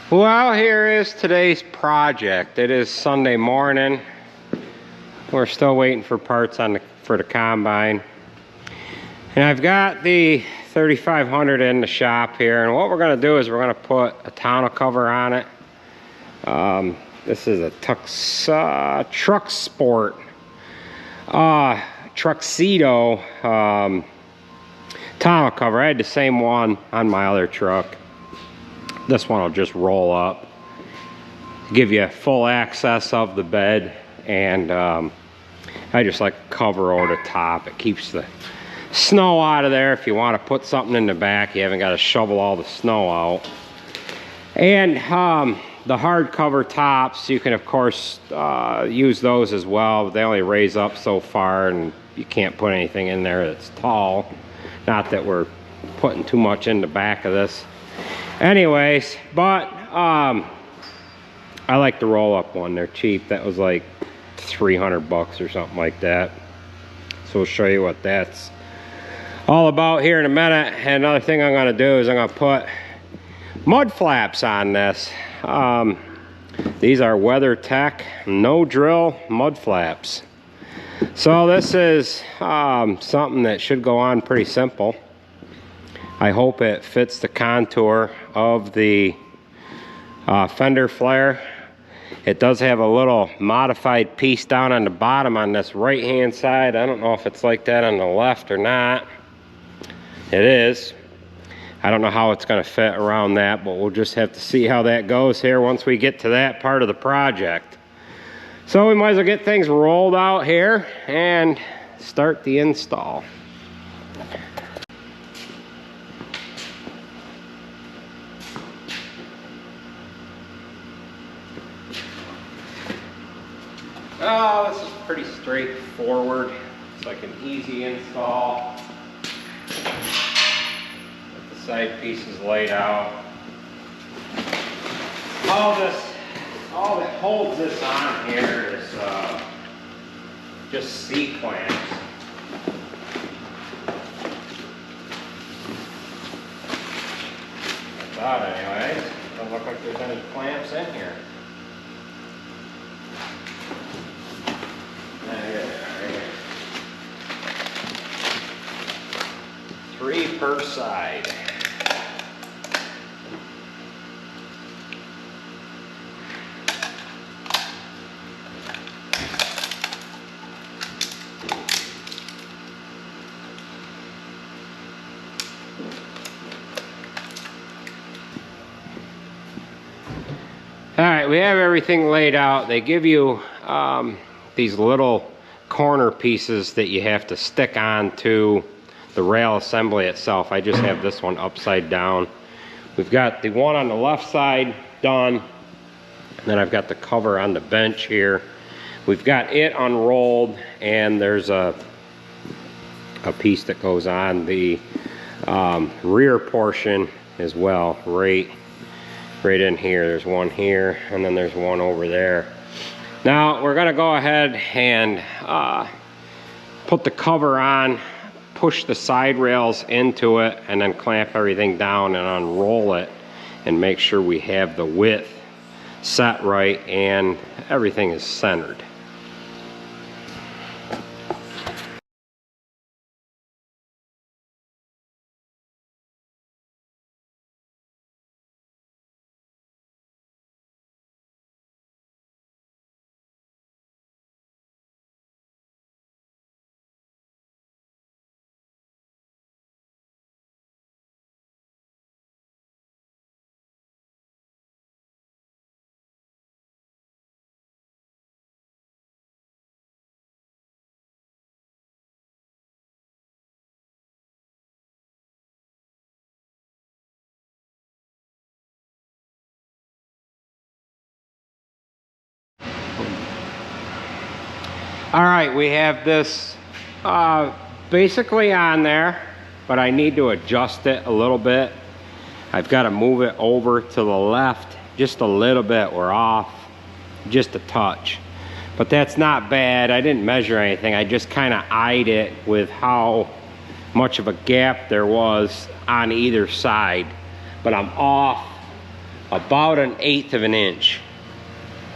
Well, here is today's project. It is Sunday morning. We're still waiting for parts for the combine. And I've got the 3500 in the shop here, and what we're going to do is we're going to put a tonneau cover on it. This is a Truxport Truxedo tonneau cover. I had the same one on my other truck. This one will just roll up, give you full access of the bed, and I just like a cover over the top. It keeps the snow out of there. If you want to put something in the back, you haven't got to shovel all the snow out. And the hard cover tops, you can of course use those as well, but they only raise up so far and you can't put anything in there that's tall. Not that we're putting too much in the back of this. Anyways, but I like the roll-up one. They're cheap. That was like 300 bucks or something like that. So we'll show you what that's all about here in a minute. And another thing I'm going to do is I'm going to put mud flaps on this. These are Weathertech no drill mud flaps. So this is something that should go on pretty simple. I hope it fits the contour of the fender flare. It does have a little modified piece down on the bottom on this right hand side. I don't know if it's like that on the left or not. It is. I don't know how it's going to fit around that, but we'll just have to see how that goes here once we get to that part of the project. So we might as well get things rolled out here and start the install. Oh, this is pretty straightforward. It's like an easy install. Get the side pieces laid out. All that holds this on here is just C-clamps. I thought anyways. Doesn't look like there's any clamps in here. Three per side. All right, we have everything laid out. They give you these little corner pieces that you have to stick on to the rail assembly itself. I just have this one upside down. We've got the one on the left side done, and then I've got the cover on the bench here. We've got it unrolled, and there's a piece that goes on the rear portion as well, right in here. There's one here, and then there's one over there. Now we're going to go ahead and put the cover on, push the side rails into it, and then clamp everything down and unroll it and make sure we have the width set right and everything is centered. All right, we have this basically on there, but I need to adjust it a little bit. I've got to move it over to the left just a little bit. We're off just a touch, but that's not bad. I didn't measure anything. I just kind of eyed it with how much of a gap there was on either side, but I'm off about 1/8 of an inch.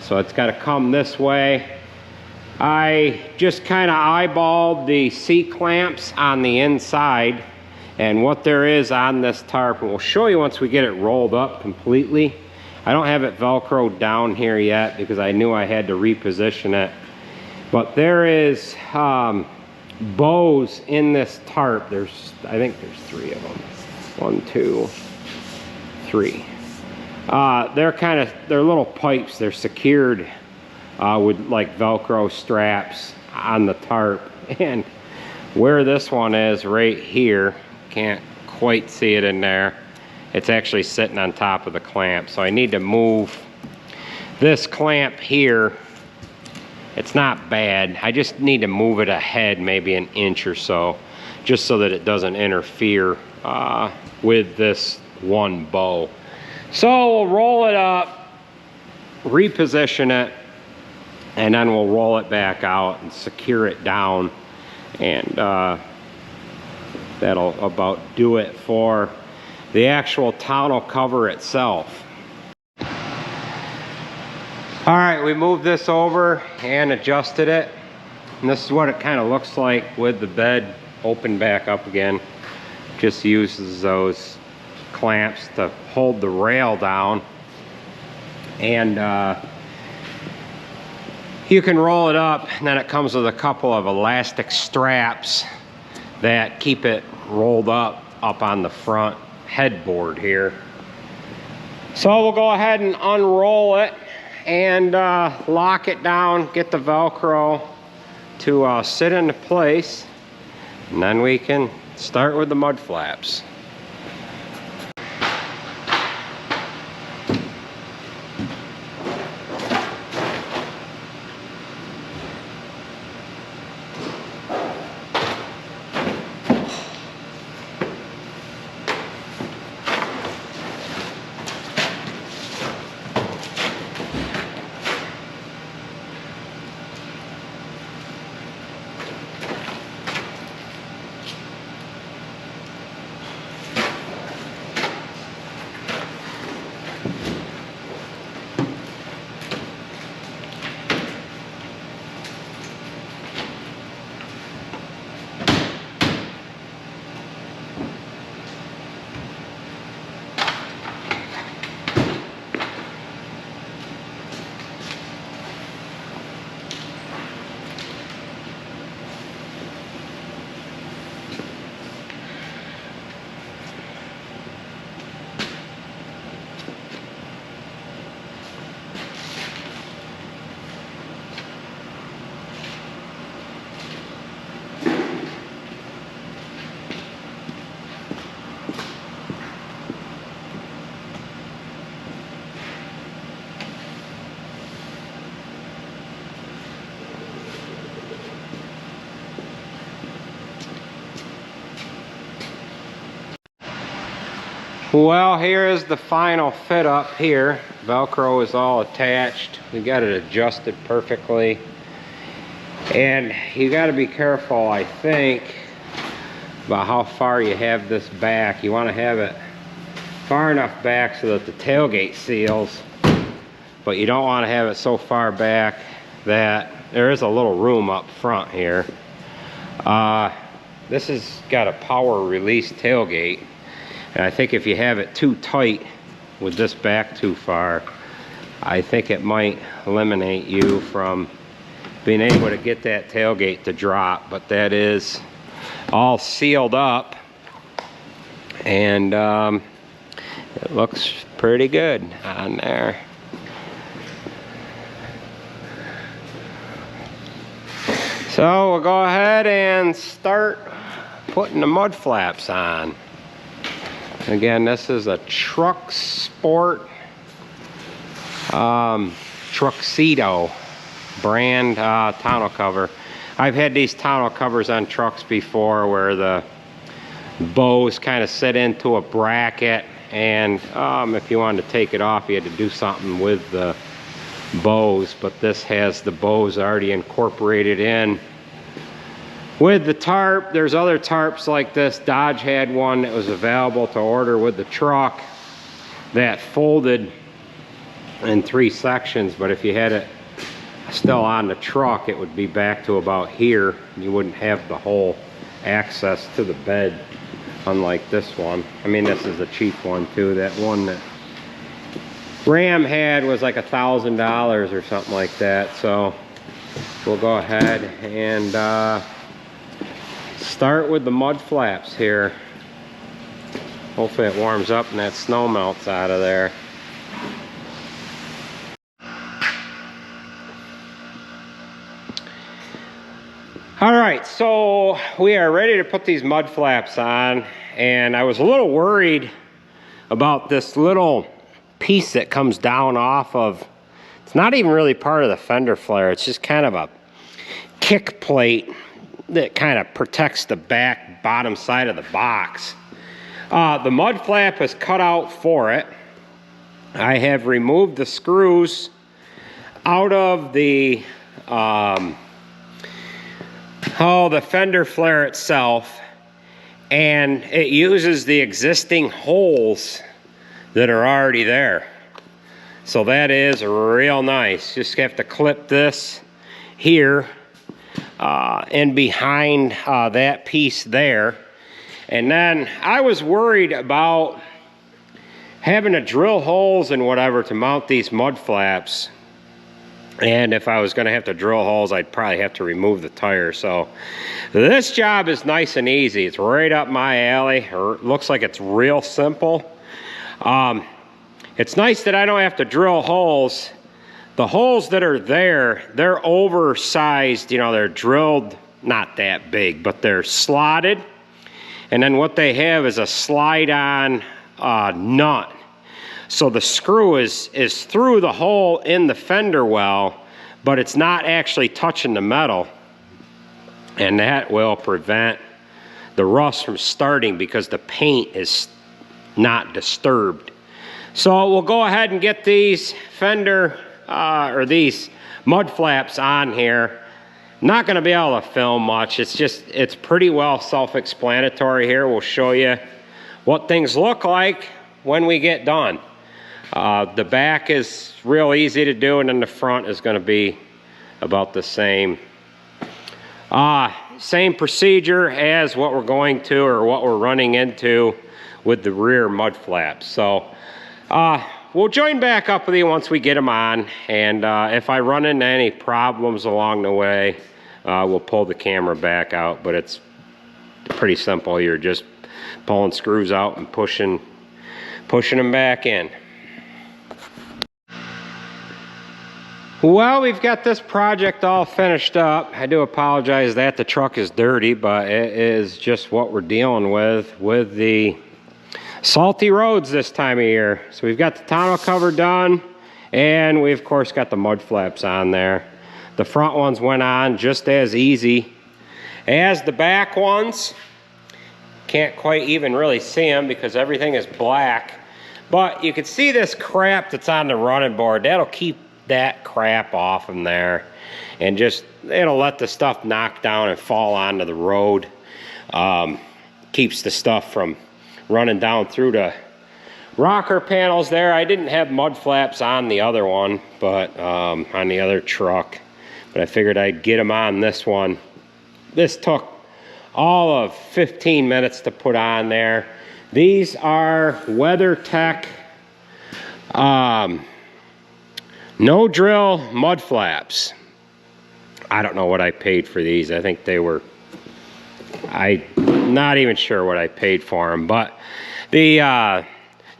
So it's got to come this way. I just kind of eyeballed the C-clamps on the inside and what there is on this tarp, and we'll show you once we get it rolled up completely. I don't have it Velcroed down here yet because I knew I had to reposition it. But there is bows in this tarp. I think there's 3 of them. 1, 2, 3. They're little pipes. They're secured with like Velcro straps on the tarp. And where this one is right here, can't quite see it in there. It's actually sitting on top of the clamp. So I need to move this clamp here. It's not bad. I just need to move it ahead maybe 1 inch or so, just so that it doesn't interfere with this one bow. So we'll roll it up, reposition it, and then we'll roll it back out and secure it down. And that'll about do it for the actual tonneau cover itself. All right, we moved this over and adjusted it. And this is what it kind of looks like with the bed open back up again. Just uses those clamps to hold the rail down. And you can roll it up, and then it comes with a couple of elastic straps that keep it rolled up on the front headboard here. So we'll go ahead and unroll it and lock it down, get the Velcro to sit into place, and then we can start with the mud flaps. Well, here is the final fit up here. Velcro is all attached. We got it adjusted perfectly. And you got to be careful, I think, about how far you have this back. You want to have it far enough back so that the tailgate seals, but you don't want to have it so far back that there is a little room up front here. This has got a power release tailgate. And I think if you have it too tight with this back too far, I think it might eliminate you from being able to get that tailgate to drop. But that is all sealed up, and it looks pretty good on there. So we'll go ahead and start putting the mud flaps on. Again, this is a Truxport Truxedo brand tonneau cover. I've had these tonneau covers on trucks before where the bows kind of sit into a bracket, and if you wanted to take it off, you had to do something with the bows, but this has the bows already incorporated in with the tarp. There's other tarps like this. Dodge had one that was available to order with the truck, that folded in 3 sections, but if you had it still on the truck, it would be back to about here. You wouldn't have the whole access to the bed, unlike this one. I mean, this is a cheap one too. That one that Ram had was like $1,000 or something like that. So we'll go ahead and start with the mud flaps here. Hopefully it warms up and that snow melts out of there. All right, so we are ready to put these mud flaps on, and I was a little worried about this little piece that comes down off of, it's not even really part of the fender flare, it's just kind of a kick plate that kind of protects the back bottom side of the box. The mud flap is cut out for it. I have removed the screws out of the the fender flare itself, and it uses the existing holes that are already there. So that is real nice. Just have to clip this here and behind that piece there. And then I was worried about having to drill holes and whatever to mount these mud flaps. And if I was going to have to drill holes, I'd probably have to remove the tire. So this job is nice and easy. It's right up my alley. Or it looks like it's real simple. It's nice that I don't have to drill holes. The holes that are there, they're oversized. You know, they're drilled, not that big, but they're slotted. And then what they have is a slide-on nut. So the screw is through the hole in the fender well, but it's not actually touching the metal. And that will prevent the rust from starting because the paint is not disturbed. So we'll go ahead and get these fender, or these mud flaps on here. Not gonna be able to film much. It's pretty well self-explanatory here. We'll show you what things look like when we get done. The back is real easy to do, and then the front is going to be about the same. Same procedure as what we're going to, or what we're running into with the rear mud flaps. So we'll join back up with you once we get them on, and if I run into any problems along the way, we'll pull the camera back out, but it's pretty simple. You're just pulling screws out and pushing them back in. Well, we've got this project all finished up. I do apologize that the truck is dirty, but it is just what we're dealing with the salty roads this time of year. So we've got the tonneau cover done, and we of course got the mud flaps on there. The front ones went on just as easy as the back ones. Can't quite even really see them because everything is black. But you can see this crap that's on the running board. That'll keep that crap off in there, and just it'll let the stuff knock down and fall onto the road. Keeps the stuff from running down through the rocker panels there. I didn't have mud flaps on the other one, but on the other truck, but I figured I'd get them on this one. This took all of 15 minutes to put on there. These are Weathertech no drill mud flaps. I don't know what I paid for these. I think they were, I'm not even sure what I paid for them, but the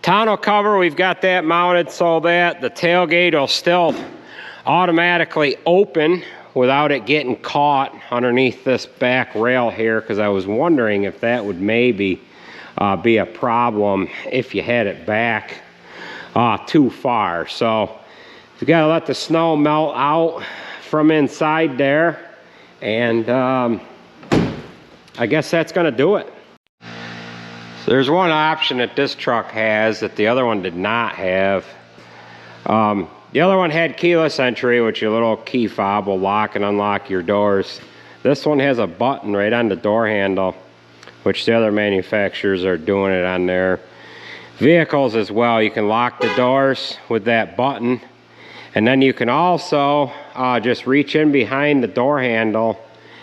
tonneau cover, we've got that mounted so that the tailgate will still automatically open without it getting caught underneath this back rail here, because I was wondering if that would maybe be a problem if you had it back too far. So you got to let the snow melt out from inside there, and I guess that's going to do it. So there's one option that this truck has that the other one did not have. The other one had keyless entry, which your little key fob will lock and unlock your doors. This one has a button right on the door handle, which the other manufacturers are doing it on there. vehicles as well. You can lock the doors with that button, and then you can also just reach in behind the door handle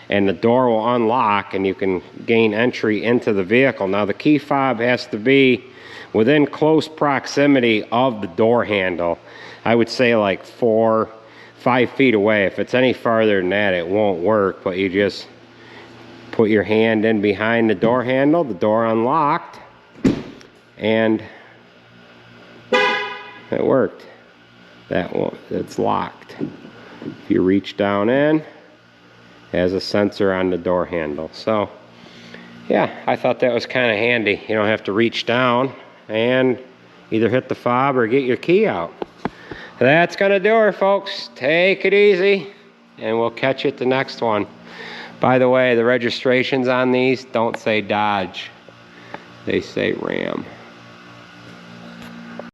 and the door will unlock and you can gain entry into the vehicle. Now the key fob has to be within close proximity of the door handle. I would say like 4-5 feet away. If it's any farther than that, it won't work, but you just put your hand in behind the door handle, the door unlocked, and it worked. That one, it's locked. If you reach down in, it has a sensor on the door handle. So yeah, I thought that was kind of handy. You don't have to reach down and either hit the fob or get your key out. That's gonna do it, folks. Take it easy and we'll catch you at the next one. By the way, the registrations on these don't say Dodge, they say Ram.